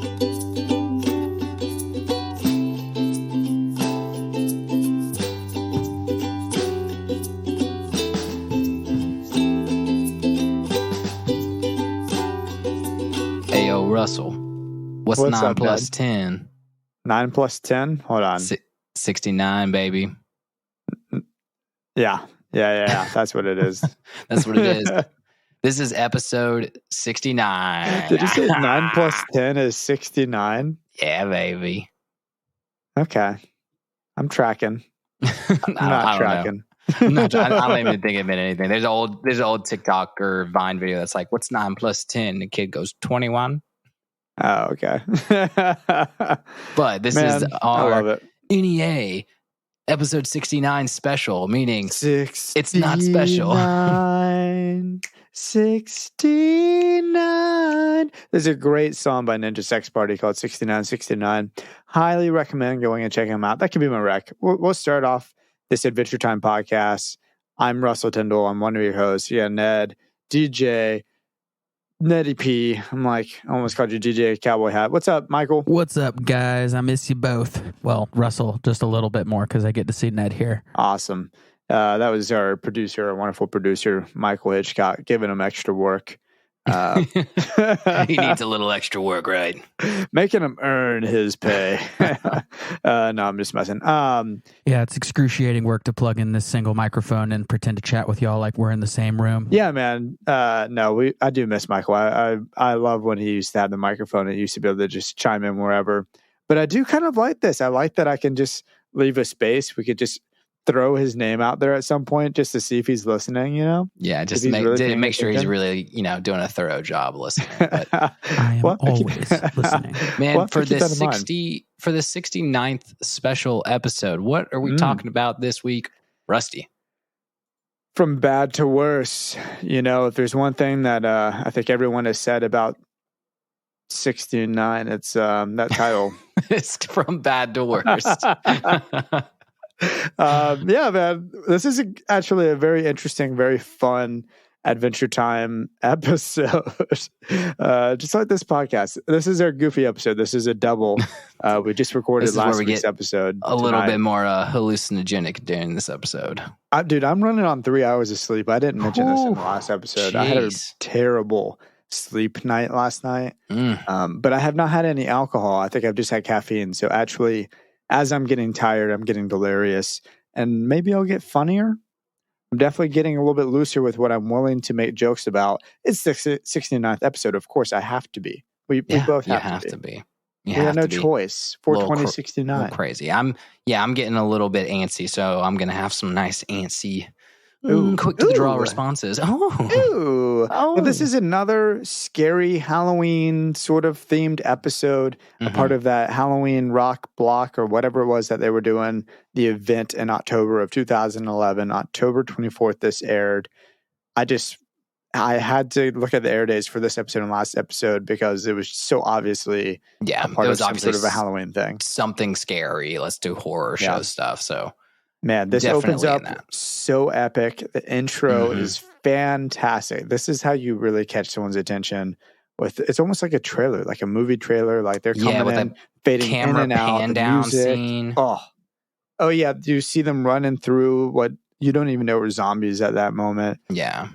Hey, yo, Russell. What's 9 up, plus Dad? 10? 9 plus 10? Hold on. 69, baby. Yeah. That's what it is. That's what it is. This is episode 69. Did you say 9 plus 10 is 69? Yeah, baby. Okay. I'm tracking. I'm I not don't tracking. know. I don't even think it meant anything. There's an old TikTok or Vine video that's like, what's 9 plus 10? The kid goes 21. Oh, okay. But this is I love our it. NEA episode 69 special, meaning 69, it's not special. 69. There's a great song by Ninja Sex Party called 6969. Highly recommend going and checking them out. That could be my rec. We'll start off this Adventure Time podcast. I'm Russell Tyndall. I'm one of your hosts. Yeah, Ned, DJ, Nettie P. I'm like, I almost called you DJ Cowboy Hat. What's up, Michael? What's up, guys? I miss you both. Well, Russell, just a little bit more because I get to see Ned here. Awesome. That was our producer, our wonderful producer, Michael Hitchcock, giving him extra work. He needs a little extra work, right? Making him earn his pay. No, I'm just messing. Yeah, it's excruciating work to plug in this single microphone and pretend to chat with y'all like we're in the same room. Yeah, man. I do miss Michael. I love when he used to have the microphone. It used to be able to just chime in wherever. But I do kind of like this. I like that I can just leave a space. We could just throw his name out there at some point just to see if he's listening, you know? Yeah, just make sure he's really, doing a thorough job listening. But I am always listening. Man, for the 69th special episode, what are we talking about this week, Rusty? From bad to worse. If there's one thing that I think everyone has said about 69, it's that title. It's from bad to worst. Yeah, man. This is actually a very interesting, very fun Adventure Time episode. Just like this podcast. This is our goofy episode. This is a double. We just recorded last week's episode. A little bit more hallucinogenic during this episode. Dude, I'm running on 3 hours of sleep. I didn't mention this in the last episode. Geez. I had a terrible sleep night last night. But I have not had any alcohol. I think I've just had caffeine. So actually, as I'm getting tired, I'm getting delirious, and maybe I'll get funnier. I'm definitely getting a little bit looser with what I'm willing to make jokes about. It's the 69th episode. Of course, I have to be. We both have to be. We have no choice. 42069. Crazy. I'm getting a little bit antsy, so I'm going to have some nice antsy quick to the draw responses. Well, this is another scary Halloween sort of themed episode, a part of that Halloween rock block or whatever it was that they were doing, the event in October of 2011, October 24th, this aired. I had to look at the air days for this episode and last episode because it was so obviously a part of some sort of a Halloween thing. Something scary. Let's do horror show stuff. So man, this opens up so epic. The intro is fantastic. This is how you really catch someone's attention. It's almost like a trailer, like a movie trailer. Like they're coming in, fading in and out. Pan down scene. Oh yeah. Do you see them running through what you don't even know were zombies at that moment? Yeah,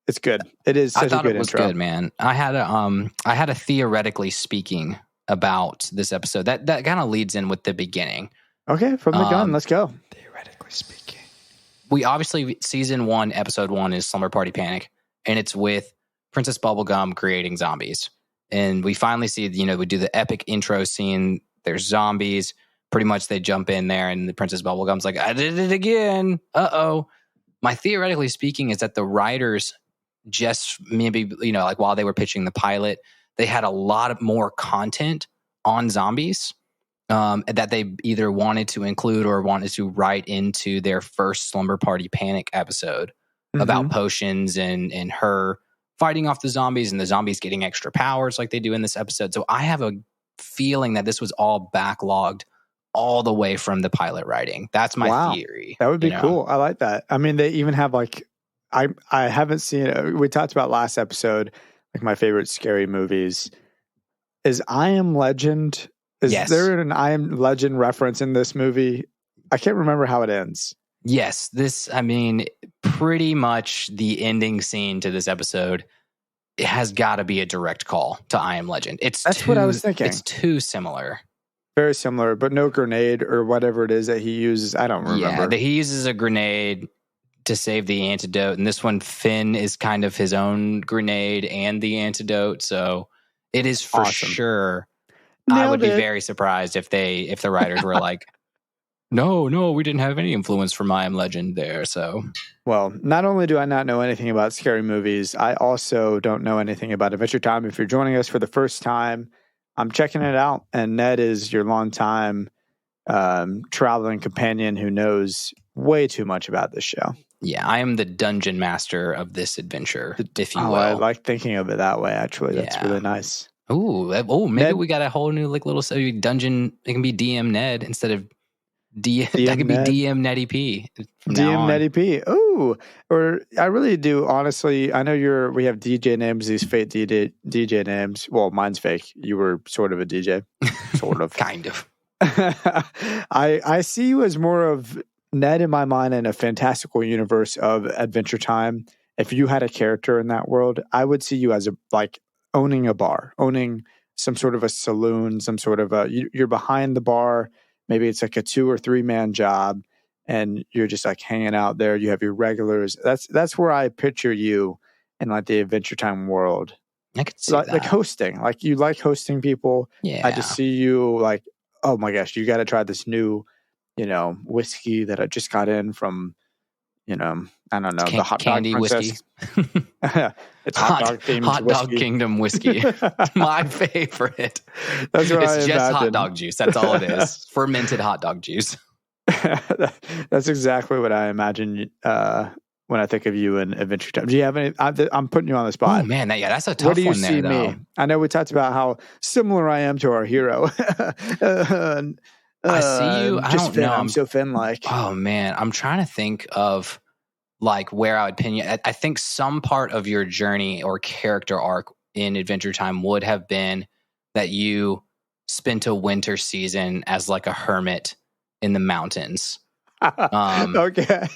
it's good. It is such a good intro. I thought it was good, man. I had a theoretically speaking about this episode that kind of leads in with the beginning. Okay, from the gun, let's go. Theoretically speaking. We obviously, season 1, episode 1 is Slumber Party Panic, and it's with Princess Bubblegum creating zombies. And we finally see, we do the epic intro scene. There's zombies. Pretty much they jump in there, and the Princess Bubblegum's like, I did it again. Uh-oh. My theoretically speaking is that the writers just maybe, like while they were pitching the pilot, they had a lot of more content on zombies. That they either wanted to include or wanted to write into their first Slumber Party Panic episode about potions and her fighting off the zombies and the zombies getting extra powers like they do in this episode. So I have a feeling that this was all backlogged all the way from the pilot writing. That's my theory. That would be cool. I like that. I mean, they even have like, I haven't seen it. We talked about last episode, like my favorite scary movies. is I Am Legend. Is there an I Am Legend reference in this movie? I can't remember how it ends. Yes, pretty much the ending scene to this episode, it has got to be a direct call to I Am Legend. That's what I was thinking. It's too similar. Very similar, but no grenade or whatever it is that he uses. I don't remember. Yeah, he uses a grenade to save the antidote. And this one, Finn is kind of his own grenade and the antidote. So it is for sure. I would be very surprised if the writers were like, no, we didn't have any influence from I Am Legend there. So, well, not only do I not know anything about scary movies, I also don't know anything about Adventure Time. If you're joining us for the first time, I'm checking it out. And Ned is your longtime traveling companion who knows way too much about this show. Yeah, I am the dungeon master of this adventure, if you will. I like thinking of it that way, actually. That's really nice. Maybe Ned, we got a whole new little dungeon. It can be DM Ned instead of DM. That could be DM Netty P. DM Netty P. Oh, or I really do. Honestly, I know we have DJ names, these fake DJ names. Well, mine's fake. You were sort of a DJ, sort of, kind of. I see you as more of Ned in my mind in a fantastical universe of Adventure Time. If you had a character in that world, I would see you as owning a bar, owning some sort of a saloon, some sort of you're behind the bar. Maybe it's like a 2 or 3 man job and you're just hanging out there. You have your regulars. That's where I picture you in the Adventure Time world. I could see that. Like hosting, you like hosting people. Yeah. I just see you oh my gosh, you got to try this new, whiskey that I just got in from, I don't know, the hot candy dog whiskey. It's hot dog themed Hot whiskey. Dog Kingdom whiskey. My favorite. That's what it's just hot dog juice. That's all it is. Fermented hot dog juice. That's exactly what I imagine when I think of you in Adventure Time. Do you have any? I'm putting you on the spot. Oh man, that's a tough one. Where do you there, see though. me? I know we talked about how similar I am to our hero. I see you. I don't know. I'm so Finn-like. Oh man, I'm trying to think of where I would pin you. I think some part of your journey or character arc in Adventure Time would have been that you spent a winter season as a hermit in the mountains. Okay.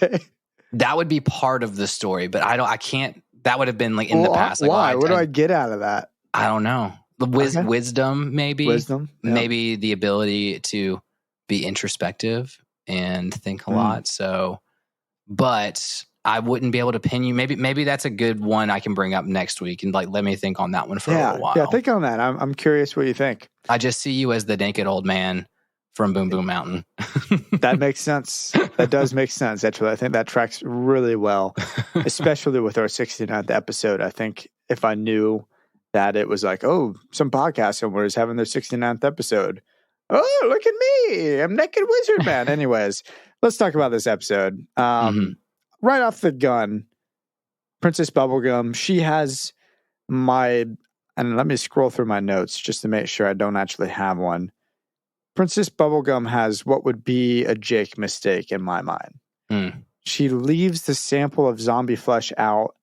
That would be part of the story, but I can't, that would have been in the past. Why? What do I get out of that? I don't know. The wisdom, maybe. Wisdom. Yep. Maybe the ability to be introspective and think a lot. So, but I wouldn't be able to pin you. Maybe that's a good one I can bring up next week and let me think on that one for a little while. Yeah, think on that. I'm curious what you think. I just see you as the naked old man from Boom Boom Mountain. That makes sense. That does make sense. Actually, I think that tracks really well, especially with our 69th episode. I think if I knew that it was some podcast somewhere is having their 69th episode. Oh, look at me. I'm Naked Wizard Man. Anyways, let's talk about this episode. Right off the gun, Princess Bubblegum, she has and let me scroll through my notes just to make sure I don't actually have one. Princess Bubblegum has what would be a Jake mistake in my mind. She leaves the sample of zombie flesh out.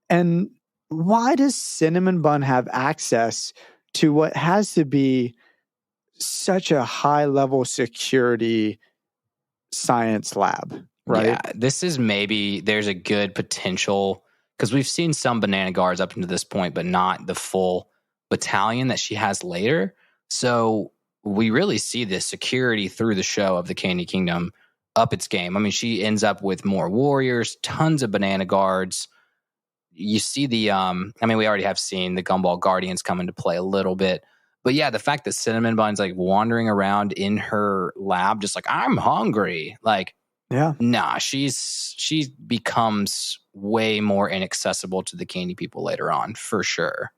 And why does Cinnamon Bun have access to what has to be such a high level security science lab? Right. Yeah, this is there's a good potential because we've seen some banana guards up until this point, but not the full battalion that she has later. So we really see the security through the show of the Candy Kingdom up its game. I mean, she ends up with more warriors, tons of banana guards. You see we already have seen the Gumball Guardians come into play a little bit. But yeah, the fact that Cinnamon Bun's wandering around in her lab, just I'm hungry. She becomes way more inaccessible to the candy people later on, for sure.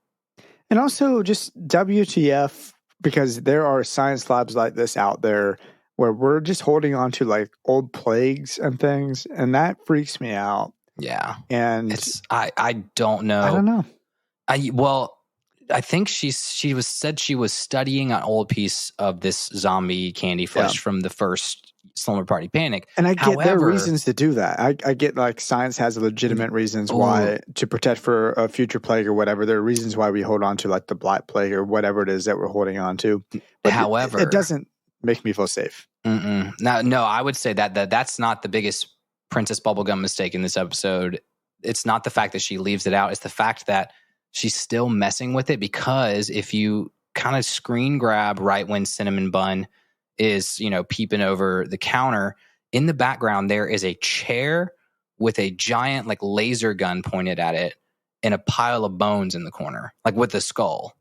And also just WTF, because there are science labs like this out there where we're just holding on to old plagues and things, and that freaks me out. Yeah. And I don't know. I don't know. I think she said she was studying an old piece of this zombie candy flesh from the first Slumber Party Panic. And I get their reasons to do that. I get like science has legitimate reasons why to protect for a future plague or whatever. There are reasons why we hold on to like the Black Plague or whatever it is that we're holding on to. But however, it doesn't make me feel safe. No, I would say that's not the biggest Princess Bubblegum mistake in this episode. It's not the fact that she leaves it out. It's the fact that she's still messing with it, because if you kind of screen grab right when Cinnamon Bun is, peeping over the counter, in the background there is a chair with a giant like laser gun pointed at it and a pile of bones in the corner, like with the skull.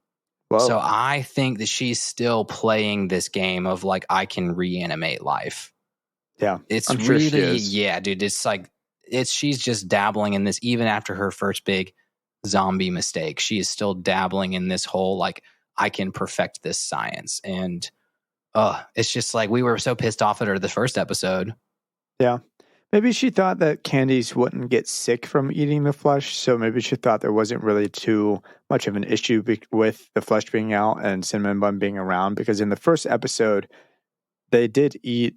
Whoa. So I think that she's still playing this game of like, I can reanimate life. Yeah. It's really, yeah, dude, it's like, she's just dabbling in this even after her first big zombie mistake. She is still dabbling in this whole like, I can perfect this science. And it's just like, we were so pissed off at her the first episode. Yeah. Maybe she thought that Candice wouldn't get sick from eating the flesh, so maybe she thought there wasn't really too much of an issue with the flesh being out and Cinnamon Bun being around, because in the first episode they did eat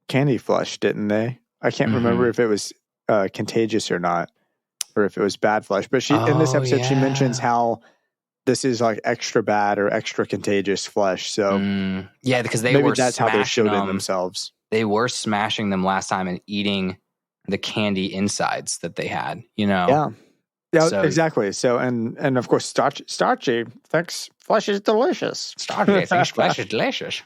candy flesh, didn't they? I can't remember if it was contagious or not, or if it was bad flesh. But in this episode, she mentions how this is like extra bad or extra contagious flesh. So yeah, because that's how they showed it themselves. They were smashing them last time and eating the candy insides that they had. Yeah, so, exactly. So and of course, starchy thinks flesh is delicious. Starchy thinks flesh is delicious.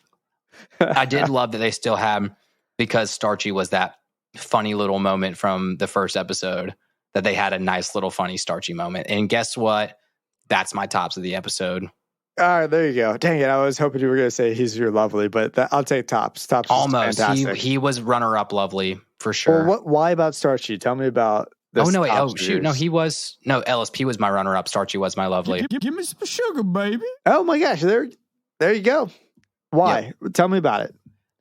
I did love that they still have, because Starchy was that funny little moment from the first episode, that they had a nice little funny Starchy moment. And guess what? That's my tops of the episode. All right, there you go. Dang it. I was hoping you were going to say he's your lovely, but I'll take tops. Tops almost. Is fantastic. He was runner-up lovely for sure. Well, why about Starchy? Tell me about this. Oh, no, wait. Oh, shoot. No, LSP was my runner-up. Starchy was my lovely. Give me some sugar, baby. Oh, my gosh. There you go. Why? Yeah. Tell me about it.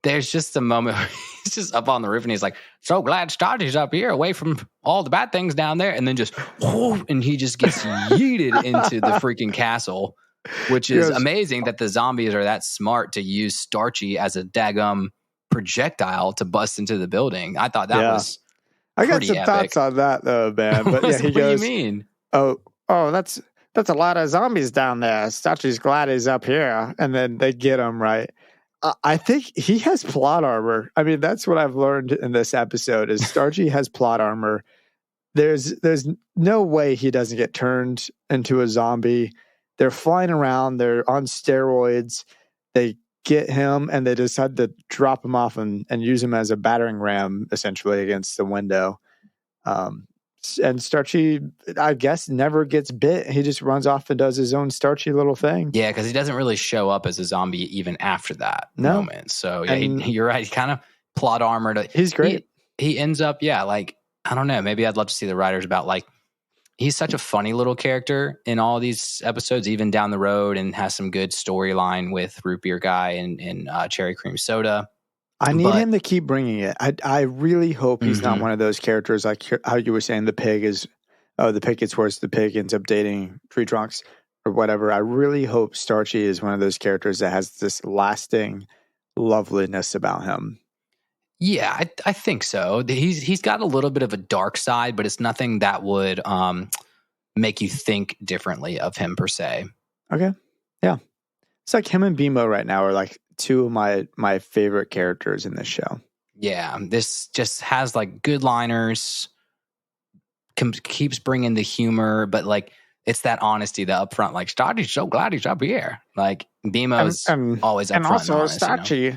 There's just a moment where he's just up on the roof and he's like, so glad Starchy's up here away from all the bad things down there. And then just, and he just gets yeeted into the freaking castle, which is amazing that the zombies are that smart to use Starchy as a daggum projectile to bust into the building. I thought that was I got some thoughts on that though, man. But yeah, he goes, what do you mean? Oh, that's a lot of zombies down there. Starchy's glad he's up here. And then they get him, right? I think he has plot armor. I mean, that's what I've learned in this episode is Starchy has plot armor. There's no way he doesn't get turned into a zombie. They're flying around. They're on steroids. They get him and they decide to drop him off and use him as a battering ram, essentially, against the window. And Starchy, I guess, never gets bit. He just runs off and does his own Starchy little thing. Yeah, because he doesn't really show up as a zombie even after that moment. So yeah, you're right. He kind of plot armored. He's great. He ends up, like, I don't know. Maybe I'd love to see the writers about, like, he's such a funny little character in all these episodes, even down the road, and has some good storyline with Root Beer Guy and Cherry Cream Soda. I need him to keep bringing it. I really hope he's not one of those characters like how you were saying the pig gets worse, the pig ends up dating Tree Trunks or whatever. I really hope Starchy is one of those characters that has this lasting loveliness about him. Yeah, I think so. He's got a little bit of a dark side, but it's nothing that would make you think differently of him per se. Okay. Yeah. It's like him and Bimo right now are like two of my favorite characters in this show. Yeah, this just has like good liners, keeps bringing the humor, but like it's that honesty, the upfront, like Starchy's so glad he's up here. Like Bimo's always upfront. And also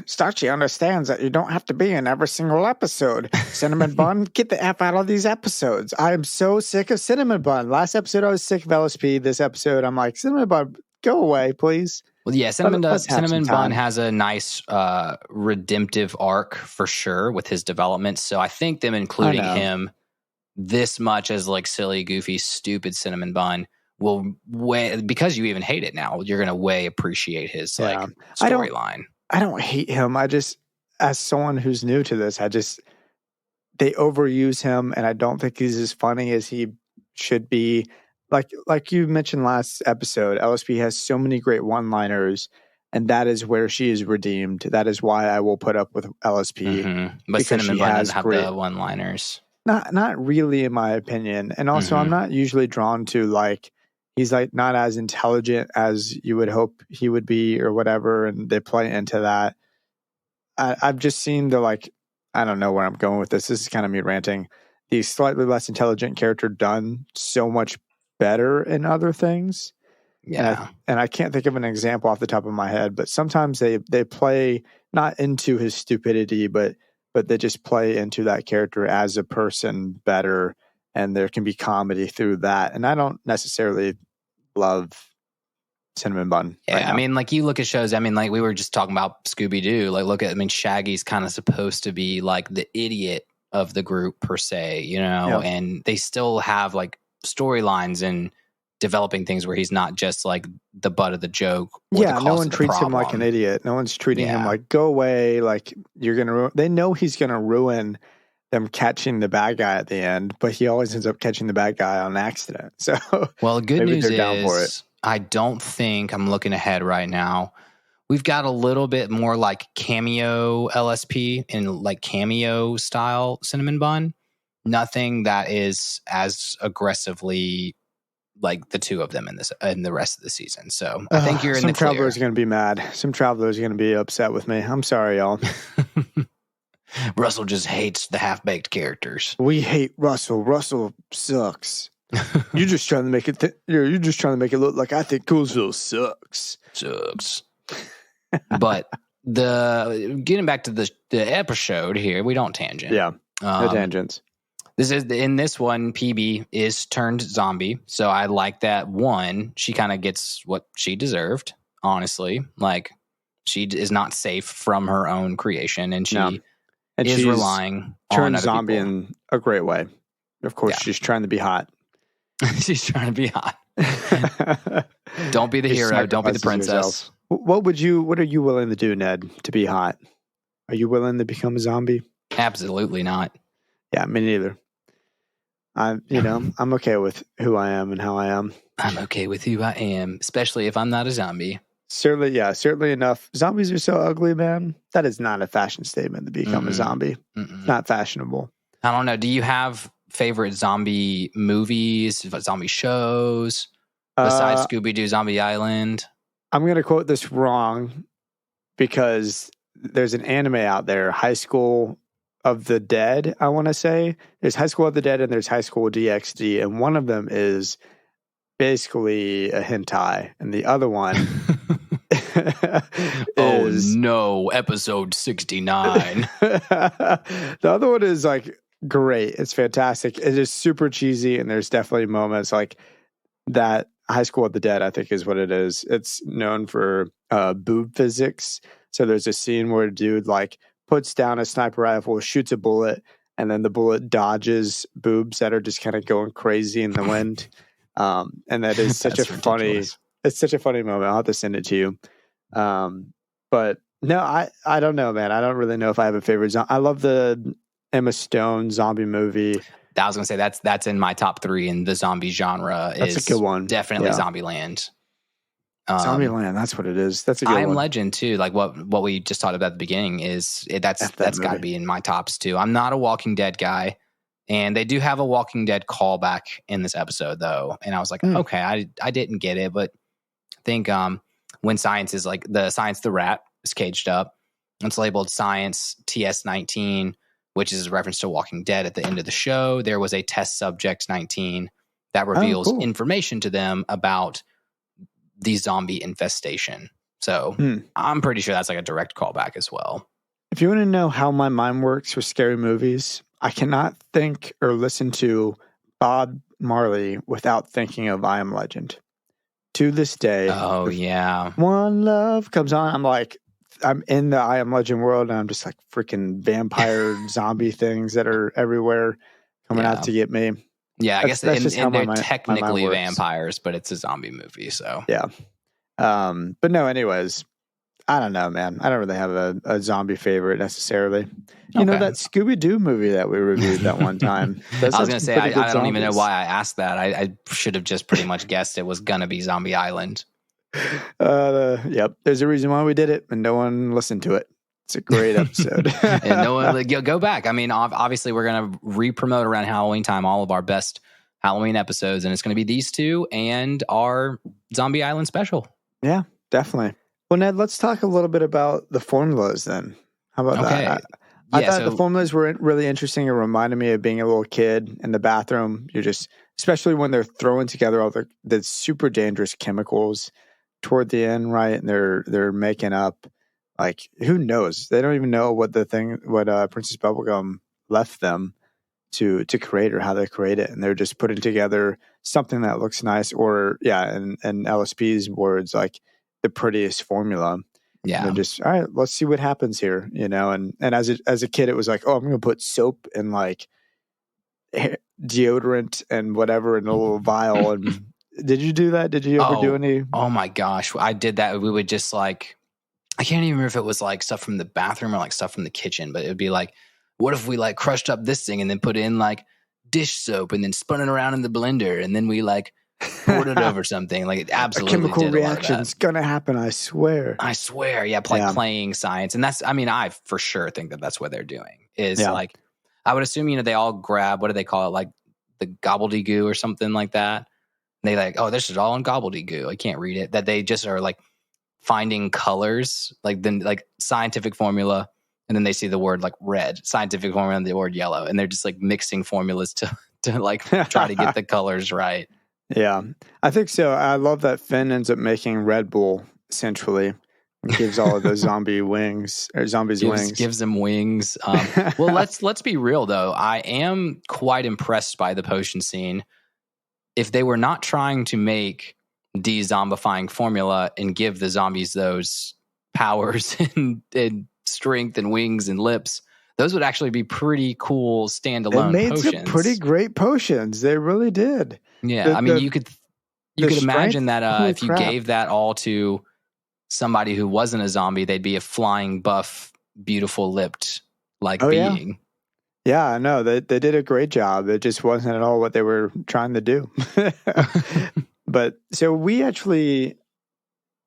Starchy understands that you don't have to be in every single episode. Cinnamon Bun, get the F out of these episodes. I am so sick of Cinnamon Bun. Last episode I was sick of LSP. This episode I'm like, Cinnamon Bun, go away, please. Well, yeah, Cinnamon Bun has a nice redemptive arc for sure with his development. So I think them including him this much as like silly, goofy, stupid Cinnamon Bun will because you even hate it now, you're going to way appreciate his like storyline. I don't hate him. I just, as someone who's new to this, they overuse him and I don't think he's as funny as he should be. like you mentioned last episode, LSP has so many great one-liners, and that is where she is redeemed. That is why I will put up with LSP. Mm-hmm. But Cinnamon Bun doesn't have the one-liners. Not really, in my opinion. And also, I'm not usually drawn to like he's like not as intelligent as you would hope he would be or whatever, and they play into that. I've just seen the like I don't know where I'm going with this. This is kind of me ranting. The slightly less intelligent character done so much better in other things. Yeah. And I can't think of an example off the top of my head, but sometimes they play not into his stupidity, but they just play into that character as a person better, and there can be comedy through that. And I don't necessarily love Cinnamon Bun. Yeah, right now. I mean, like you look at shows, I mean, like we were just talking about Scooby-Doo. Like look at, I mean, Shaggy's kind of supposed to be like the idiot of the group per se, you know, and they still have like storylines and developing things where he's not just like the butt of the joke. Yeah, no one treats him like an idiot. No one's treating him like, go away, like you're going to they know he's going to ruin them catching the bad guy at the end, but he always ends up catching the bad guy on accident. So, well, the good news is I don't think, I'm looking ahead right now, we've got a little bit more like cameo LSP and like cameo style Cinnamon Bun. Nothing that is as aggressively like the two of them in the rest of the season. So I think you're in the clear. Some travelers are going to be mad. Some travelers are going to be upset with me. I'm sorry, y'all. Russell just hates the half-baked characters. We hate Russell. Russell sucks. You're just trying to make it. You're just trying to make it look like I think Coolsville sucks. But getting back to the episode here, we don't tangent. Yeah, no tangents. In this one, PB is turned zombie, so I like that. One, she kind of gets what she deserved. Honestly, like she is not safe from her own creation, and she is relying on other zombie people. In a great way. Of course, she's trying to be hot. She's trying to be hot. Don't be the hero. Don't be the princess. What are you willing to do, Ned, to be hot? Are you willing to become a zombie? Absolutely not. Yeah, me neither. I'm okay with who I am and how I am. I'm okay with who I am, especially if I'm not a zombie. Certainly enough. Zombies are so ugly, man. That is not a fashion statement to become a zombie. It's not fashionable. I don't know. Do you have favorite zombie movies, zombie shows, besides Scooby-Doo Zombie Island? I'm going to quote this wrong because there's an anime out there, High School of the Dead, I want to say. There's High School of the Dead and there's High School DxD, and one of them is basically a hentai, and the other one is... Oh no, episode 69. The other one is like great. It's fantastic. It is super cheesy, and there's definitely moments like that. High School of the Dead, I think, is what it is. It's known for boob physics. So there's a scene where a dude like puts down a sniper rifle, shoots a bullet, and then the bullet dodges boobs that are just kind of going crazy in the wind. And that is such it's such a funny moment. I'll have to send it to you. But no, I don't know, man. I don't really know if I have a favorite. I love the Emma Stone zombie movie. I was going to say that's in my top 3 in the zombie genre. That's a good one. Definitely Zombieland. Zombieland, that's what it is. That's a good one. I Am Legend too. Like what we just talked about at the beginning is that's got to be in my tops too. I'm not a Walking Dead guy, and they do have a Walking Dead callback in this episode though, and I was like, okay, I didn't get it, but I think when Science is like the rat is caged up, it's labeled Science TS19. Which is a reference to Walking Dead at the end of the show. There was a test subject 19 that reveals information to them about the zombie infestation. So I'm pretty sure that's like a direct callback as well. If you want to know how my mind works with scary movies, I cannot think or listen to Bob Marley without thinking of I Am Legend. To this day. Oh, yeah. One Love comes on. I'm in the I Am Legend world, and I'm just like freaking vampire zombie things that are everywhere coming out to get me. Yeah, I guess they're technically vampires, but it's a zombie movie, so. Yeah. But no, anyways, I don't know, man. I don't really have a zombie favorite necessarily. You know that Scooby-Doo movie that we reviewed that one time? I was going to say, I don't even know why I asked that. I should have just pretty much guessed it was going to be Zombie Island. Yep. There's a reason why we did it, and no one listened to it. It's a great episode. And no one, go back. I mean, obviously, we're going to re-promote around Halloween time all of our best Halloween episodes, and it's going to be these two and our Zombie Island special. Yeah, definitely. Well, Ned, let's talk a little bit about the formulas then. How about that? I thought the formulas were really interesting. It reminded me of being a little kid in the bathroom. You're just, especially when they're throwing together all the super dangerous chemicals toward the end, right? And they're making up, like, who knows? They don't even know what Princess Bubblegum left them to create or how they create it. And they're just putting together something that looks nice, or in LSP's words, like the prettiest formula. Yeah. And they're just, all right, let's see what happens here, you know? And as a kid, it was like, oh, I'm going to put soap and like deodorant and whatever in a little vial. And did you do that? Did you ever do any? Oh my gosh. I did that. We would just like, I can't even remember if it was like stuff from the bathroom or like stuff from the kitchen, but it would be like, what if we like crushed up this thing and then put in like dish soap and then spun it around in the blender and then we like poured it over something? Like, it absolutely a chemical reaction's gonna happen. I swear. Yeah, playing science, and that's. I mean, I for sure think that that's what they're doing. Is like, I would assume, you know, they all grab, what do they call it, like the gobbledygoo or something like that. And they like, oh, this is all in gobbledygoo. I can't read it. That they just are like finding colors, like then like scientific formula. And then they see the word like red, scientific formula, and the word yellow. And they're just like mixing formulas to like try to get the colors right. Yeah, I think so. I love that Finn ends up making Red Bull essentially. It gives all of those zombies wings. Gives them wings. Well, let's be real though. I am quite impressed by the potion scene. If they were not trying to make de-zombifying formula and give the zombies those powers and strength and wings and lips, those would actually be pretty cool standalone potions. They made some pretty great potions. They really did. Yeah, you could imagine that if you gave that all to somebody who wasn't a zombie, they'd be a flying buff, beautiful lipped being. Yeah, I know. They did a great job. It just wasn't at all what they were trying to do. But so we actually,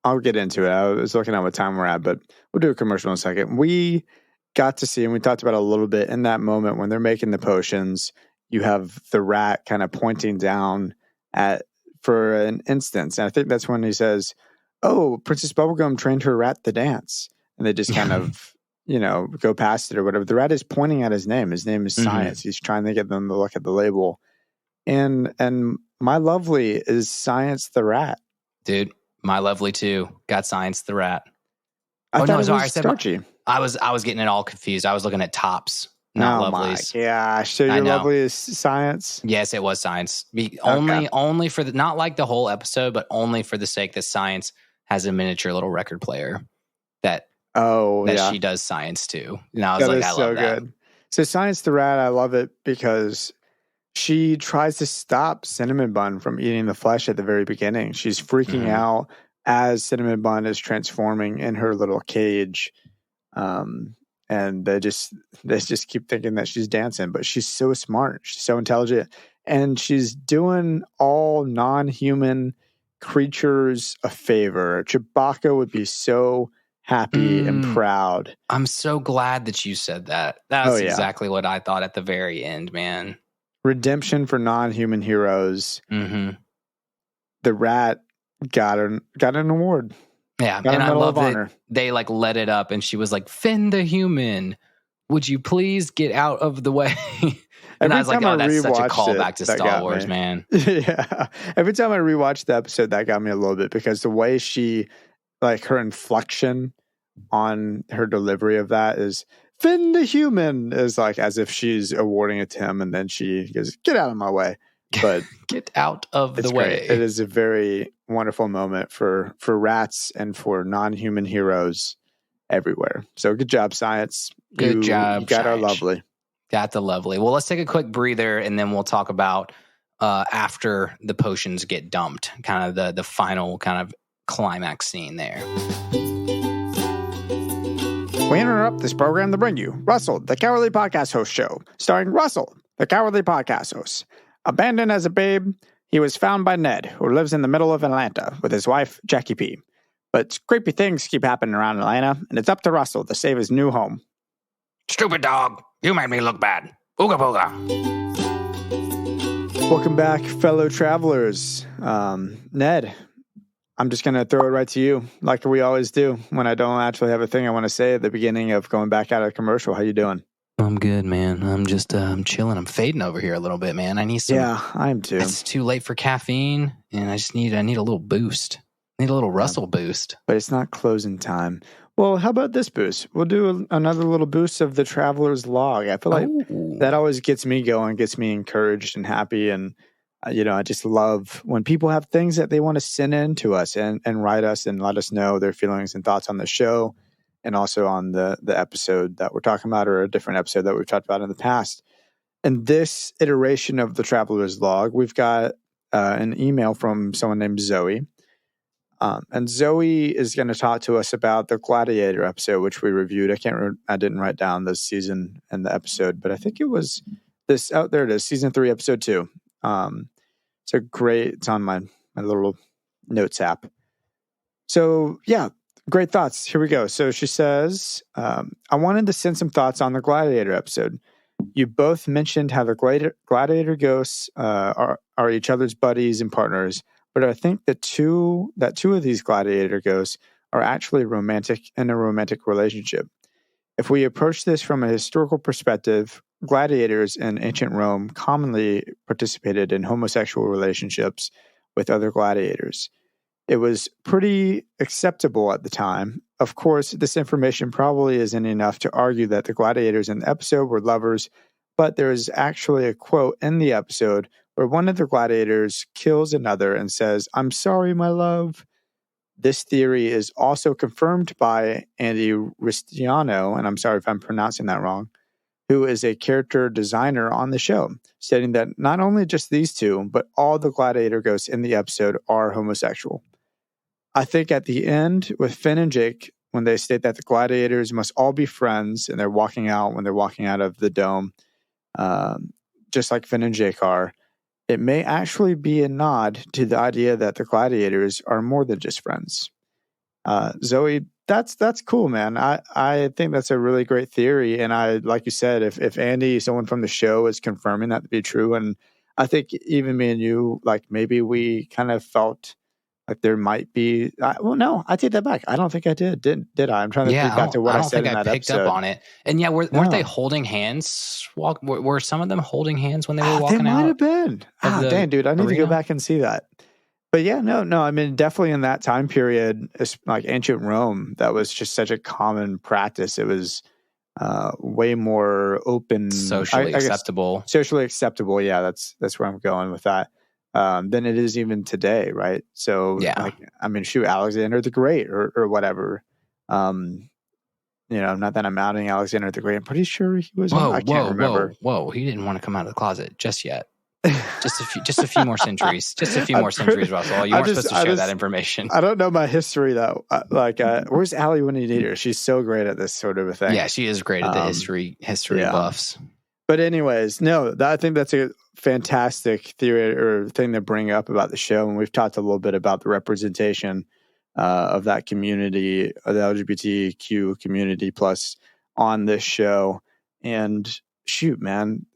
I'll get into it. I was looking at what time we're at, but we'll do a commercial in a second. We got to see, and we talked about it a little bit in that moment when they're making the potions, you have the rat kind of pointing down for an instance. And I think that's when he says, oh, Princess Bubblegum trained her rat to dance. And they just kind of, go past it or whatever. The rat is pointing at his name. His name is Science. He's trying to get them to look at the label. And my lovely is Science the rat. Dude, my lovely too. Got Science the rat. I was getting it all confused. I was looking at tops, not lovelies. Yeah, so your lovely is Science? Yes, it was Science. Only for not like the whole episode, but only for the sake that Science has a miniature little record player that she does Science too. And I was I love that. Good. So Science the rat, I love it because she tries to stop Cinnamon Bun from eating the flesh at the very beginning. She's freaking out as Cinnamon Bun is transforming in her little cage. And they just keep thinking that she's dancing, but she's so smart. She's so intelligent. And she's doing all non-human creatures a favor. Chewbacca would be so happy and proud. I'm so glad that you said that. That's exactly what I thought at the very end, man. Redemption for non-human heroes. Mm-hmm. The rat got an award. Yeah, and I love that they like let it up, and she was like, "Finn the human, would you please get out of the way?" And I was like, "Oh, that's such a callback to Star Wars, man." Yeah, every time I rewatched the episode, that got me a little bit because the way she, like, her inflection on her delivery of that is Finn the human, is like as if she's awarding it to him, and then she goes, "Get out of my way." But get out of the way. Great. It is a very wonderful moment for rats and for non-human heroes everywhere. So good job, Science. Good job. You got our lovely. Got the lovely. Well, let's take a quick breather and then we'll talk about after the potions get dumped, kind of the final kind of climax scene there. We interrupt this program to bring you Russell, the Cowardly Podcast Host Show, starring Russell, the Cowardly Podcast Host. Abandoned as a babe, he was found by Ned, who lives in the middle of Atlanta with his wife, Jackie P. But creepy things keep happening around Atlanta, and it's up to Russell to save his new home. Stupid dog, you made me look bad. Ooga booga. Welcome back, fellow travelers. Ned, I'm just going to throw it right to you, like we always do when I don't actually have a thing I want to say at the beginning of going back out of commercial. How you doing? I'm good, man. I'm just I'm chilling. I'm fading over here a little bit, man. I need some. Yeah, I am too. It's too late for caffeine, and I need a little boost. I need a little Russell boost. But it's not closing time. Well, how about this boost? We'll do another little boost of the Traveler's Log. I feel like that always gets me going, gets me encouraged and happy. And, I just love when people have things that they want to send in to us and write us and let us know their feelings and thoughts on the show and also on the episode that we're talking about or a different episode that we've talked about in the past. In this iteration of the Traveler's Log, we've got an email from someone named Zoe. And Zoe is going to talk to us about the Gladiator episode, which we reviewed. I didn't write down the season and the episode, but I think it was this. Oh, there it is, season 3, episode 2. It's on my little notes app. So yeah, great thoughts. Here we go. So she says, I wanted to send some thoughts on the Gladiator episode. You both mentioned how the Gladiator ghosts are each other's buddies and partners. But I think that two of these gladiator ghosts are actually romantic in a romantic relationship. If we approach this from a historical perspective, gladiators in ancient Rome commonly participated in homosexual relationships with other gladiators. It was pretty acceptable at the time. Of course, this information probably isn't enough to argue that the gladiators in the episode were lovers, but there is actually a quote in the episode where one of the gladiators kills another and says, "I'm sorry, my love." This theory is also confirmed by Andy Ristiano, and I'm sorry if I'm pronouncing that wrong, who is a character designer on the show, stating that not only just these two, but all the gladiator ghosts in the episode are homosexual. I think at the end with Finn and Jake, when they state that the gladiators must all be friends and they're walking out of the dome, just like Finn and Jake are, it may actually be a nod to the idea that the gladiators are more than just friends. Zoe, that's cool, man. I think that's a really great theory. And I, like you said, if Andy, someone from the show, is confirming that to be true, and I think even me and you, like maybe we kind of felt like there might be. No, I take that back. I don't think I did. Did I? I'm trying to think back to what I said in that episode. I don't think I picked up on it. And yeah, weren't they holding hands? Were some of them holding hands when they were walking out? They might have been. Dang, dude, I need to go back and see that. But yeah, no. I mean, definitely in that time period, like ancient Rome, that was just such a common practice. It was way more open, socially acceptable. Socially acceptable. Yeah, that's where I'm going with that. Than it is even today, right? So, yeah. Alexander the Great or whatever. Not that I'm outing Alexander the Great. I'm pretty sure he was. I can't remember. Whoa! He didn't want to come out of the closet just yet. Just a few more centuries. Just a few more centuries, Russell. You weren't supposed to share that information. I don't know my history though. Where's Allie when you need her? She's so great at this sort of a thing. Yeah, she is great at the history buffs. But anyways, I think that's a fantastic theory or thing to bring up about the show. And we've talked a little bit about the representation of that community, the LGBTQ community plus on this show. And shoot, man,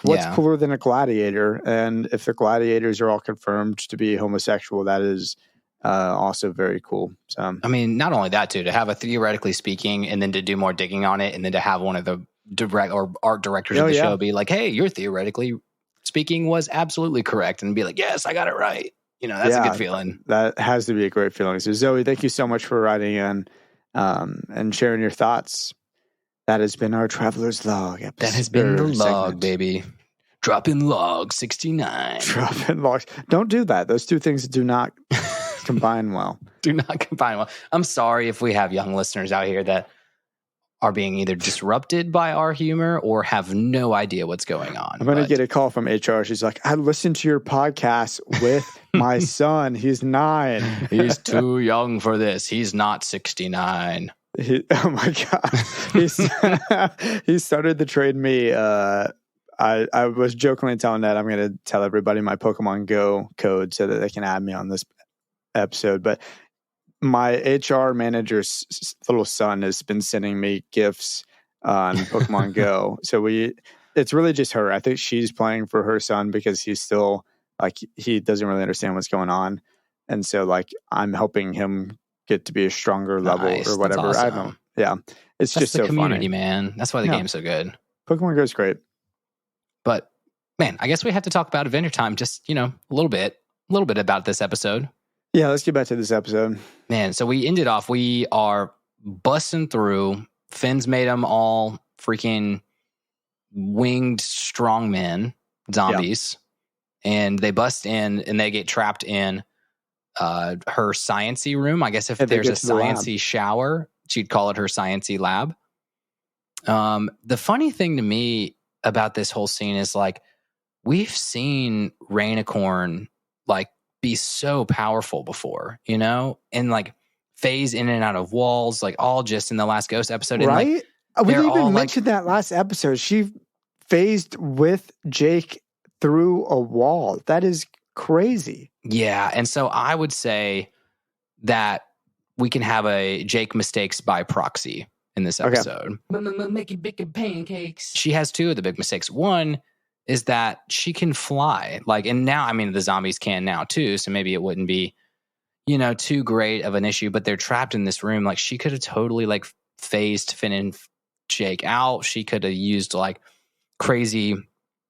what's cooler than a gladiator? And if the gladiators are all confirmed to be homosexual, that is also very cool. So, I mean, not only that, too, to have a theoretically speaking and then to do more digging on it and then to have one of the direct or art directors of the show be like, hey, you're theoretically speaking was absolutely correct, and be like, yes, I got it right. That's a good feeling. That has to be a great feeling. So Zoe, thank you so much for writing in and sharing your thoughts. That has been our Traveler's Log episode. That has been the log, baby. Dropping log 69. Dropping logs. Don't do that. Those two things do not combine well. Do not combine well. I'm sorry if we have young listeners out here that are being either disrupted by our humor or have no idea what's going on. I'm going to get a call from HR. She's like, I listened to your podcast with my son. He's 9. He's too young for this. He's not 69. Oh my god! He started to trade me. I was jokingly telling Ned I'm going to tell everybody my Pokemon Go code so that they can add me on this episode. But my HR manager's little son has been sending me gifts on Pokemon Go. So it's really just her. I think she's playing for her son because he's still like he doesn't really understand what's going on, and so like I'm helping him get to be a stronger level or whatever. Awesome. I don't. Yeah, That's just the so community, funny. man. That's why the game's so good. Pokemon Go is great. But man, I guess we have to talk about Adventure Time. Just a little bit about this episode. Yeah, let's get back to this episode. Man, so we ended off. We are busting through. Finn's made them all freaking winged strongmen zombies, and they bust in and they get trapped in her science-y room. I guess if there's a science-y shower, she'd call it her science-y lab. The funny thing to me about this whole scene is like we've seen Rainicorn like be so powerful before, and like phase in and out of walls, like all just in the last Ghost episode. Right? And, like, we even mentioned that last episode. She phased with Jake through a wall. That is crazy. Yeah. And so I would say that we can have a Jake mistakes by proxy in this episode. Making big pancakes. She has two of the big mistakes. One is that she can fly. Like, and now, I mean, the zombies can now too. So maybe it wouldn't be, too great of an issue, but they're trapped in this room. Like she could have totally like phased Finn and Jake out. She could have used like crazy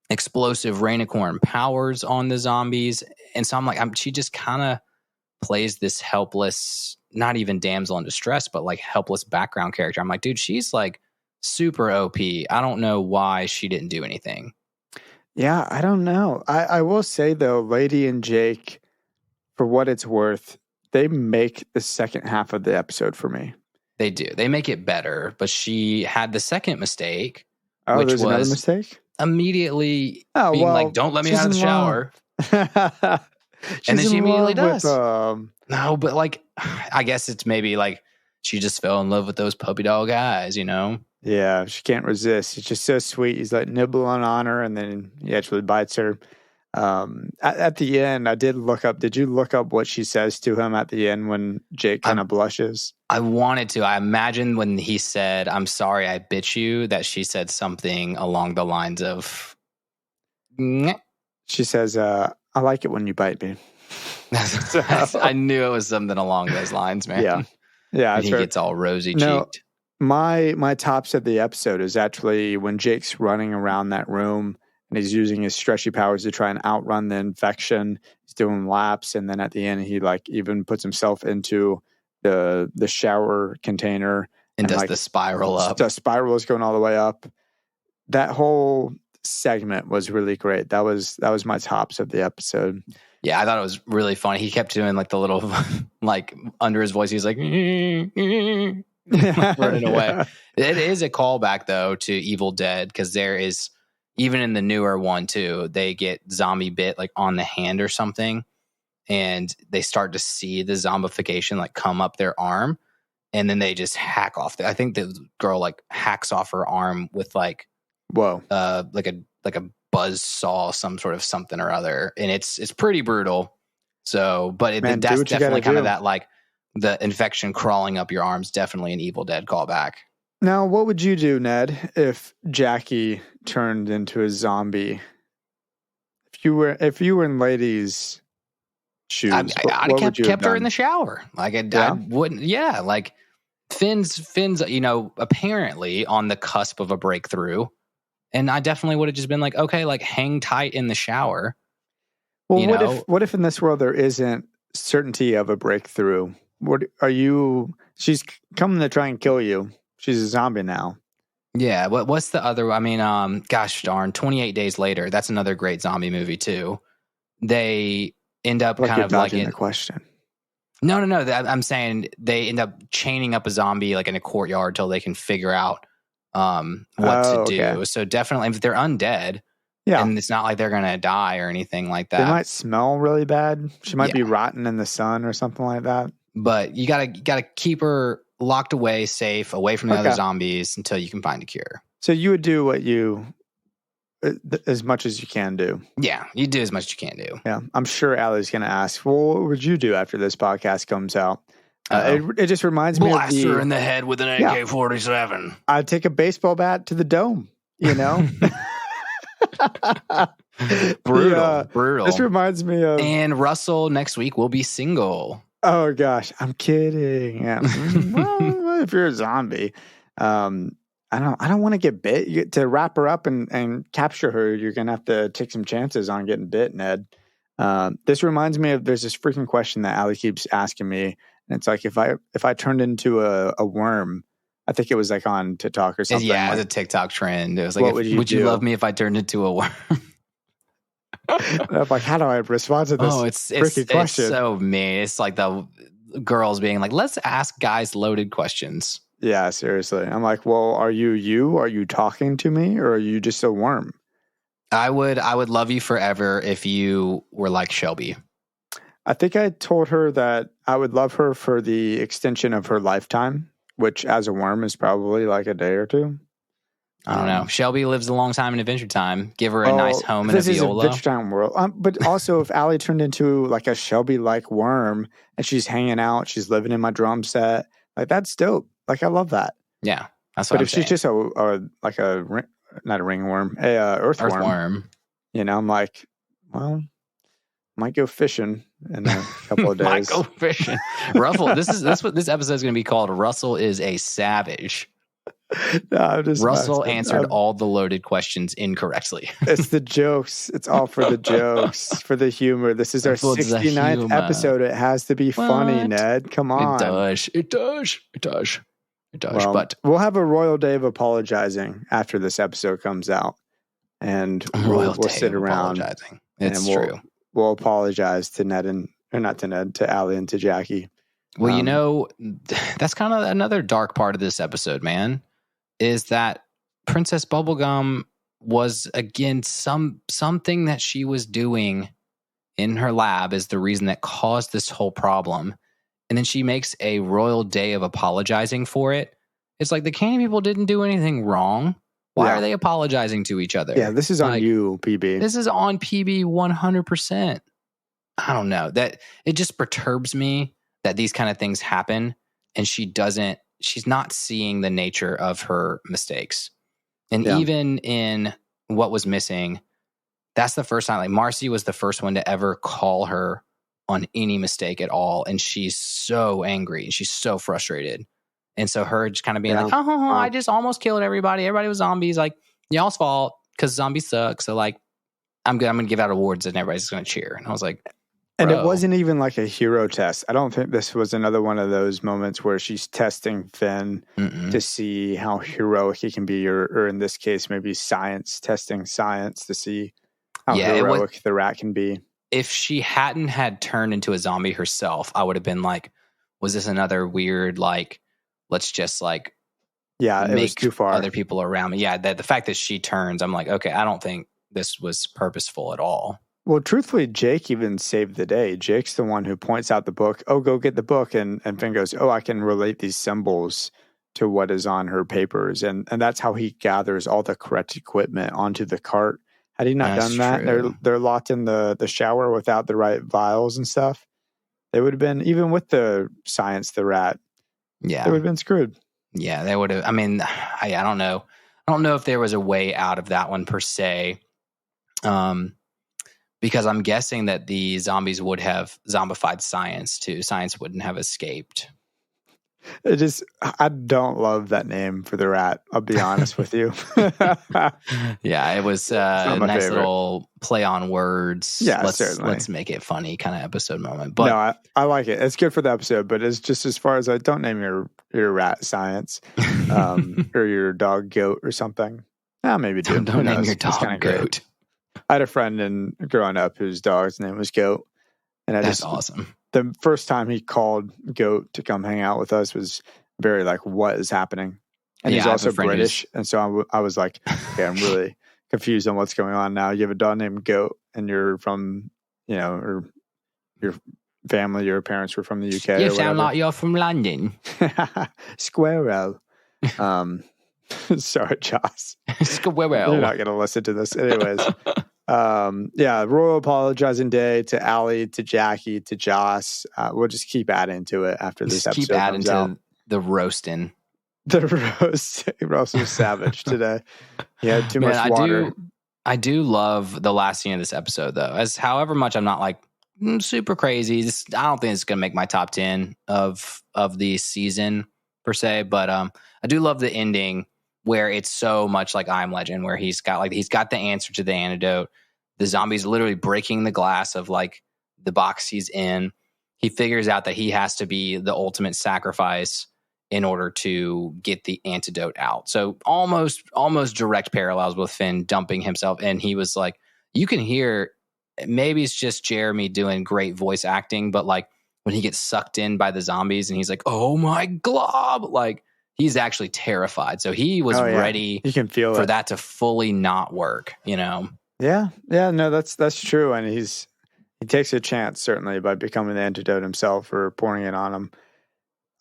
explosive Rainicorn powers on the zombies. And so I'm like, she just kind of plays this helpless, not even damsel in distress, but like helpless background character. I'm like, dude, she's like super OP. I don't know why she didn't do anything. Yeah, I don't know. I will say though, Lady and Jake, for what it's worth, they make the second half of the episode for me. They do. They make it better, but she had the second mistake, which was another mistake? Immediately being like, don't let me out of the shower. And then she immediately does. No, but like, I guess it's maybe like she just fell in love with those puppy dog eyes, Yeah, she can't resist. It's just so sweet. He's like nibbling on her, and then he actually bites her. At the end, I did look up. Did you look up what she says to him at the end when Jake kind of blushes? I wanted to. I imagine when he said, "I'm sorry, I bit you," that she said something along the lines of, "Nyeh." She says, "I like it when you bite me." I knew it was something along those lines, man. Yeah. And he gets all rosy cheeked. My tops of the episode is actually when Jake's running around that room and he's using his stretchy powers to try and outrun the infection. He's doing laps, and then at the end he like even puts himself into the shower container and does like, the spiral up. The spiral is going all the way up. That whole segment was really great. That was my tops of the episode. Yeah, I thought it was really funny. He kept doing like the little like under his voice. He's like running away. It is a callback though to Evil Dead, because there is, even in the newer one too, they get zombie bit like on the hand or something, and they start to see the zombification like come up their arm, and then they just hack off. I think the girl like hacks off her arm with like like a buzz saw, some sort of something or other, and it's pretty brutal. So, but that's definitely kind of that like the infection crawling up your arms. Definitely an Evil Dead callback. Now, what would you do, Ned, if Jackie turned into a zombie? If you were in Lady's shoes, I'd have kept her in the shower. Like I wouldn't. Yeah, like Finn's apparently on the cusp of a breakthrough, and I definitely would have just been like, okay, like hang tight in the shower. Well, what if in this world there isn't certainty of a breakthrough? She's coming to try and kill you. She's a zombie now. Yeah. What's the other? I mean, gosh darn, 28 Days Later. That's another great zombie movie too. They end up kind of like the question. No. I'm saying they end up chaining up a zombie like in a courtyard till they can figure out what to do. Okay. So definitely, if they're undead, and it's not like they're gonna die or anything like that. They might smell really bad. She might be rotten in the sun or something like that. But you gotta keep her locked away, safe, away from the other zombies until you can find a cure. So you would do what as much as you can do. Yeah, you do as much as you can do. Yeah, I'm sure Allie's going to ask, well, what would you do after this podcast comes out? It just reminds me of blast her in the head with an AK-47. I'd take a baseball bat to the dome, you know? Brutal. This reminds me of... And Russell next week will be single. Oh, gosh. I'm kidding. Yeah. Well, if you're a zombie... I don't want to get bit. To wrap her up and capture her, you're going to have to take some chances on getting bit, Ned. This reminds me of, there's this freaking question that Allie keeps asking me. And it's like, if I turned into a worm, I think it was like on TikTok or something. Yeah, it was a TikTok trend. It was like, would you love me if I turned into a worm? I'm like, how do I respond to this freaking question? It's so mean. It's like the girls being like, let's ask guys loaded questions. Yeah, seriously. I'm like, well, are you? Are you talking to me, or are you just a worm? I would love you forever if you were like Shelby. I think I told her that I would love her for the extension of her lifetime, which as a worm is probably like a day or two. I don't know. Shelby lives a long time in Adventure Time. Give her a nice home in a Viola. This is Adventure Time world. But also, if Allie turned into like a Shelby-like worm and she's hanging out, she's living in my drum set, like that's dope. Like I love that. Yeah, that's what I'm saying. But if she's just not a ringworm, earthworm, you know, I'm like, well, might go fishing in a couple of days. Might go fishing. Russell, that's what this episode is going to be called. Russell is a savage. No, Russell answered all the loaded questions incorrectly. It's the jokes. It's all for the jokes, for the humor. This is our 69th episode. It has to be funny, Ned. Come on. It does. Well, but we'll have a royal day of apologizing after this episode comes out, and we'll sit around. Apologizing. It's true. We'll apologize to to Allie and to Jackie. Well, you know, that's kind of another dark part of this episode, man, is that Princess Bubblegum was, again, something that she was doing in her lab is the reason that caused this whole problem. And then she makes a royal day of apologizing for it. It's like the Candy people didn't do anything wrong. Why are they apologizing to each other? Yeah, this is on you, PB. This is on PB 100%. I don't know. That it just perturbs me that these kind of things happen and she's not seeing the nature of her mistakes. And even in what was missing, that's the first time, like Marcy was the first one to ever call her on any mistake at all. And she's so angry and she's so frustrated. And so her just kind of being like, I just almost killed everybody. Everybody was zombies. Like, y'all's fault because zombies suck. So like, I'm going to give out awards and everybody's going to cheer. And I was like, and it wasn't even like a hero test. I don't think this was another one of those moments where she's testing Finn to see how heroic he can be, or in this case, maybe testing science to see how heroic the rat can be. If she hadn't had turned into a zombie herself, I would have been like, was this another weird, like, let's just like, it was too far. Other people around me. Yeah, the fact that she turns, I'm like, okay, I don't think this was purposeful at all. Well, truthfully, Jake even saved the day. Jake's the one who points out the book. Oh, go get the book. And Finn goes, I can relate these symbols to what is on her papers. And that's how he gathers all the correct equipment onto the cart. Had he not done that, they're locked in the shower without the right vials and stuff. They would have been, even with the science, the rat, they would have been screwed. Yeah, they would have. I mean, I don't know. I don't know if there was a way out of that one per se. Because I'm guessing that the zombies would have zombified Science too. Science wouldn't have escaped. I don't love that name for the rat. I'll be honest with you. Yeah, it was a nice little play on words. Yeah, certainly. Let's make it funny kind of episode moment. But no, I like it. It's good for the episode, but it's just as far as don't name your rat Science or your dog Goat or something. Maybe do. Don't name your dog Goat. I had a friend growing up whose dog's name was Goat. And that's awesome. The first time he called Goat to come hang out with us was very like, what is happening? And he's also British. And so I was like, okay, I'm really confused on what's going on now. You have a dog named Goat and you're from, or you're family, your parents were from the UK. You or sound whatever. like you're from London. Squirrel. Sorry, Joss. Squirrel. You're not going to listen to this. Anyways. Royal apologizing day to Allie, to Jackie, to Joss. We'll just keep adding to it after this episode keep adding comes to out. the roasting. The roast was savage today. He had too much water. I do love the last scene of this episode, though. As however much I'm not like super crazy. I don't think it's going to make my top 10 of the season per se, but I do love the ending where it's so much like I Am Legend, where he's got the answer to the antidote. The zombie's literally breaking the glass of like the box he's in. He figures out that he has to be the ultimate sacrifice in order to get the antidote out. So almost direct parallels with Finn dumping himself. And he was like, you can hear, maybe it's just Jeremy doing great voice acting, but like when he gets sucked in by the zombies and he's like, oh my glob, like he's actually terrified. So he was ready you can feel for that to fully not work, you know? Yeah. No, that's true. And he takes a chance, certainly, by becoming the antidote himself or pouring it on him.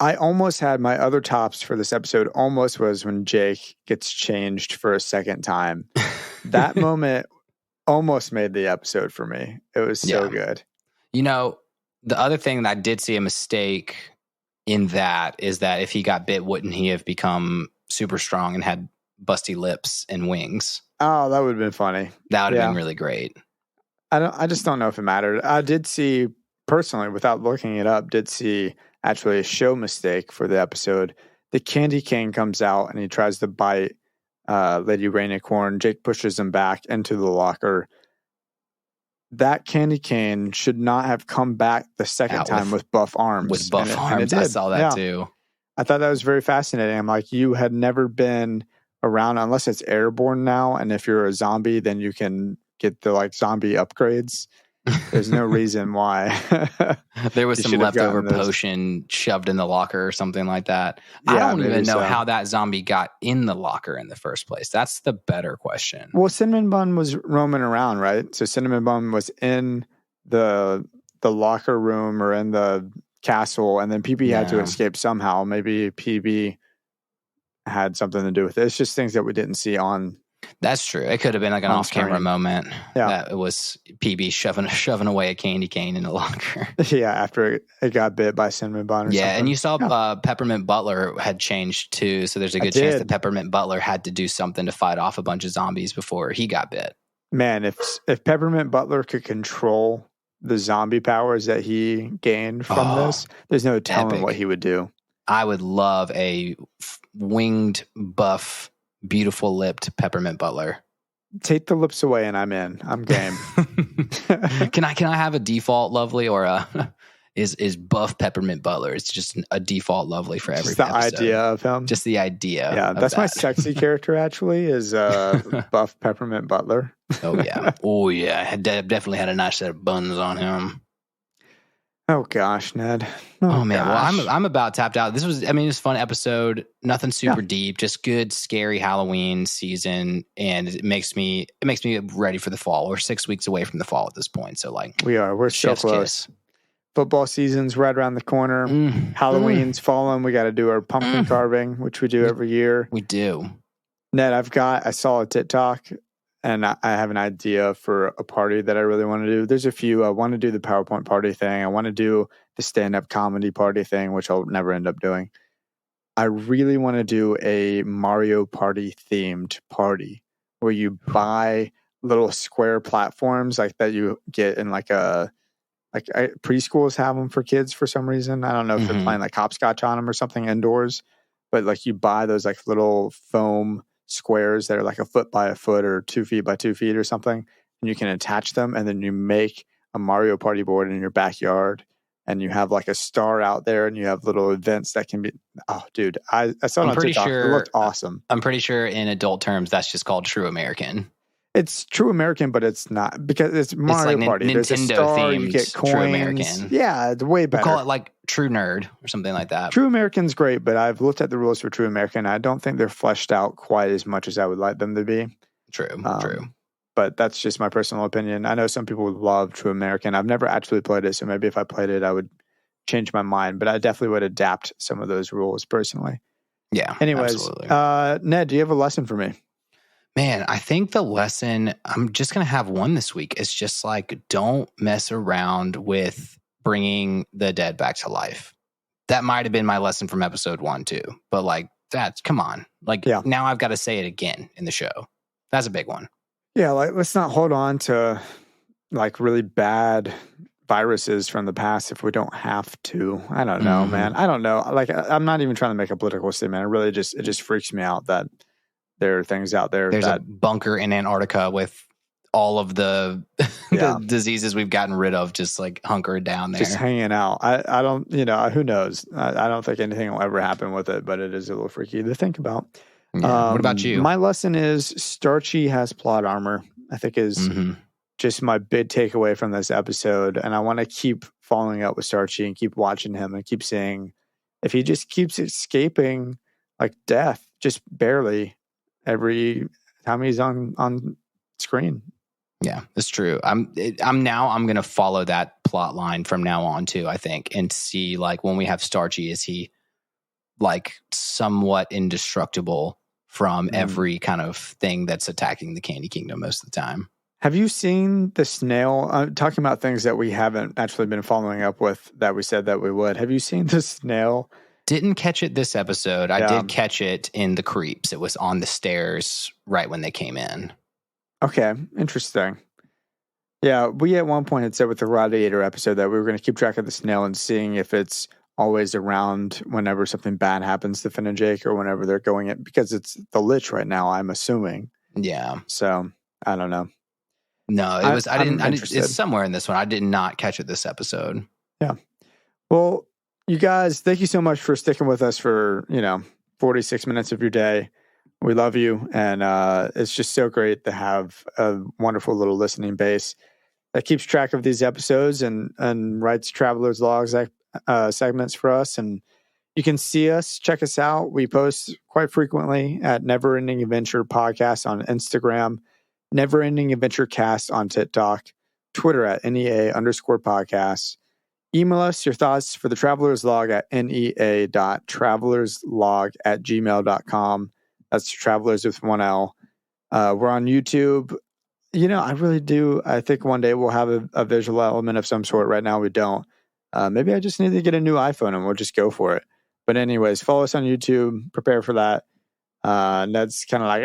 I almost had my other tops for this episode was when Jake gets changed for a second time. That moment almost made the episode for me. It was so good. You know, the other thing that I did see a mistake in that is that if he got bit, wouldn't he have become super strong and had busty lips and wings? Oh, that would have been funny. That would have been really great. I just don't know if it mattered. I did see, personally, without looking it up, actually a show mistake for the episode. The candy cane comes out and he tries to bite Lady Rainicorn. Jake pushes him back into the locker. That candy cane should not have come back the second time with buff arms. With buff arms, I saw that too. I thought that was very fascinating. I'm like, you had never been around, unless it's airborne now, and if you're a zombie, then you can get the like zombie upgrades. There's no reason why. There was some leftover potion shoved in the locker or something like that. I don't even know how that zombie got in the locker in the first place. That's the better question. Well, Cinnamon Bun was roaming around, right? So Cinnamon Bun was in the locker room or in the castle, and then PB had to escape somehow. Maybe PB had something to do with it. It's just things that we didn't see on. That's true. It could have been like an off-camera moment. Yeah, that it was PB shoving away a candy cane in the locker. Yeah, after it got bit by Cinnamon Bun. Or something. And you saw Peppermint Butler had changed too, so there's a good chance that Peppermint Butler had to do something to fight off a bunch of zombies before he got bit. Man, if Peppermint Butler could control the zombie powers that he gained from this, there's no telling what he would do. I would love a winged, buff, beautiful lipped Peppermint Butler. Take the lips away and I'm in. I'm game. Can I have a default lovely or is buff Peppermint Butler? It's just a default lovely for every episode. Just the idea of him. Just the idea. Yeah, that's my sexy character actually is buff Peppermint Butler. Oh yeah. Definitely had a nice set of buns on him. Oh gosh, Ned. Oh man, well I'm about tapped out. This was, it was a fun episode. Nothing super deep, just good, scary Halloween season, and it makes me ready for the fall. We're 6 weeks away from the fall at this point, so like we're so close. Football season's right around the corner. Halloween's falling. We got to do our pumpkin carving, which we do every year. We do. Ned, I saw a TikTok. And I have an idea for a party that I really want to do. There's a few. I want to do the PowerPoint party thing. I want to do the stand-up comedy party thing, which I'll never end up doing. I really want to do a Mario Party themed party where you buy little square platforms like that you get in preschools have them for kids for some reason. I don't know if they're playing like hopscotch on them or something indoors, but like you buy those like little foam squares that are like 1 foot by 1 foot or 2 feet by 2 feet or something, and you can attach them, and then you make a Mario Party board in your backyard, and you have like a star out there, and you have little events that can be. Oh, dude, I saw it on TikTok. It looked awesome. I'm pretty sure in adult terms that's just called True American. It's True American, but it's not because it's Mario Party. Nintendo There's a star, themed. You get coins. True American. Yeah, it's way better. We'll call it like True Nerd or something like that. True American's great, but I've looked at the rules for True American. I don't think they're fleshed out quite as much as I would like them to be. True. but that's just my personal opinion. I know some people would love True American. I've never actually played it, so maybe if I played it, I would change my mind. But I definitely would adapt some of those rules personally. Yeah. Anyways, Ned, do you have a lesson for me? Man, I think the lesson, I'm just going to have one this week. It's just like, don't mess around with bringing the dead back to life. That might have been my lesson from episode 1 too. But like, come on. Like now I've got to say it again in the show. That's a big one. Yeah, like let's not hold on to like really bad viruses from the past if we don't have to. I don't know, man. I don't know. Like I'm not even trying to make a political statement. It just freaks me out that there are things out there. There's a bunker in Antarctica with all of the, the diseases we've gotten rid of just like hunkered down there. Just hanging out. I don't, who knows? I don't think anything will ever happen with it, but it is a little freaky to think about. Yeah. What about you? My lesson is Starchy has plot armor, I think is just my big takeaway from this episode. And I want to keep following up with Starchy and keep watching him and keep saying, if he just keeps escaping like death, just barely every time he's on screen. Yeah, that's true. I'm going to follow that plot line from now on too, I think, and see like when we have Starchy, is he like somewhat indestructible from every kind of thing that's attacking the Candy Kingdom most of the time? Have you seen the snail? Talking about things that we haven't actually been following up with that we said that we would. Have you seen the snail? Didn't catch it this episode. I did catch it in the Creeps. It was on the stairs right when they came in. Okay, interesting. Yeah, we at one point had said with the Gladiator episode that we were going to keep track of the snail and seeing if it's always around whenever something bad happens to Finn and Jake or whenever they're going in, because it's the Lich right now, I'm assuming. Yeah. So, I don't know. No, it was, it's somewhere in this one. I did not catch it this episode. Yeah. Well, you guys, thank you so much for sticking with us for, 46 minutes of your day. We love you. And it's just so great to have a wonderful little listening base that keeps track of these episodes and writes Traveler's Logs segments for us. And you can see us, check us out. We post quite frequently at Never Ending Adventure Podcast on Instagram, Never Ending Adventure Cast on TikTok, Twitter at NEA_podcast. Email us your thoughts for the Traveler's Log at NEA.travelerslog@gmail.com. That's Travelers with 1 L. We're on YouTube. I really do. I think one day we'll have a visual element of some sort. Right now we don't. Maybe I just need to get a new iPhone and we'll just go for it. But anyways, follow us on YouTube. Prepare for that. Ned's kind of like,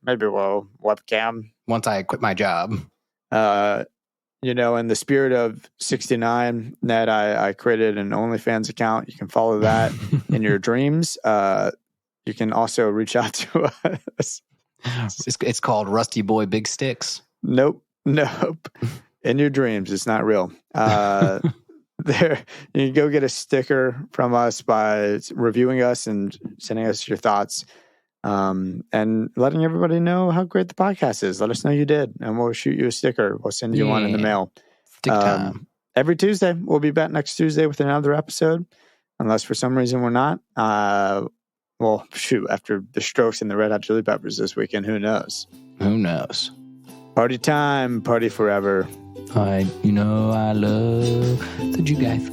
maybe we'll webcam. Once I quit my job. In the spirit of 69, Ned, I created an OnlyFans account. You can follow that in your dreams. You can also reach out to us. It's called Rusty Boy Big Sticks. Nope. In your dreams, it's not real. There, you can go get a sticker from us by reviewing us and sending us your thoughts, and letting everybody know how great the podcast is. Let us know you did, and we'll shoot you a sticker. We'll send you one in the mail. Stick time. Every Tuesday. We'll be back next Tuesday with another episode, unless for some reason we're not. After the Strokes and the Red Hot Chili Peppers this weekend, who knows? Party time, party forever. I love the you guys.